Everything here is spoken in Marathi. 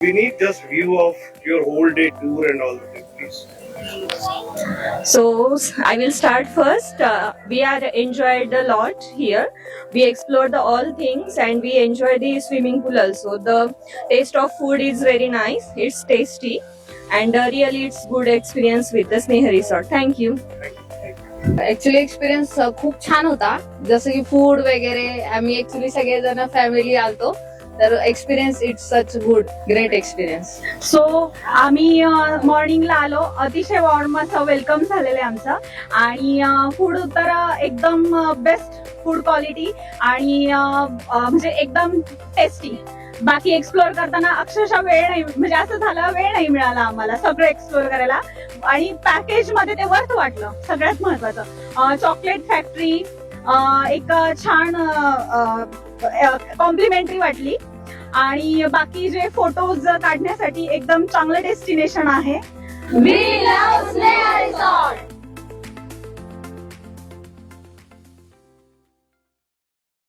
We need just view of your whole day tour and all that, please. So I will start first. We are enjoyed a lot here. We explored the all things and we enjoyed the swimming pool also. The taste of food is very nice. It's tasty and really it's good experience with the Sneha Resort. Thank you. Actually experience खूप छान होता. जसं की फूड वगैरे आम्ही ऍक्च्युली सगळेजण फॅमिली आलतो, तर experience it's such good, great experience. So आम्ही मॉर्निंगला आलो, अतिशय वॉर्म असं वेलकम झालेलं आहे आमचं. आणि फूड तर एकदम बेस्ट फूड क्वालिटी आणि म्हणजे एकदम टेस्टी. बाकी एक्सप्लोर करताना अक्षरशः वेळ नाही, म्हणजे असं झालं वेळ नाही मिळाला आम्हाला सगळं एक्सप्लोर करायला. आणि पॅकेज मध्ये ते वर्थ वाटलं. सगळ्यात महत्वाचं चॉकलेट फॅक्टरी एक छान कॉम्प्लिमेंटरी वाटली. आणि बाकी जे फोटोज काढण्यासाठी एकदम चांगलं डेस्टिनेशन आहे. We love Sneha Resort.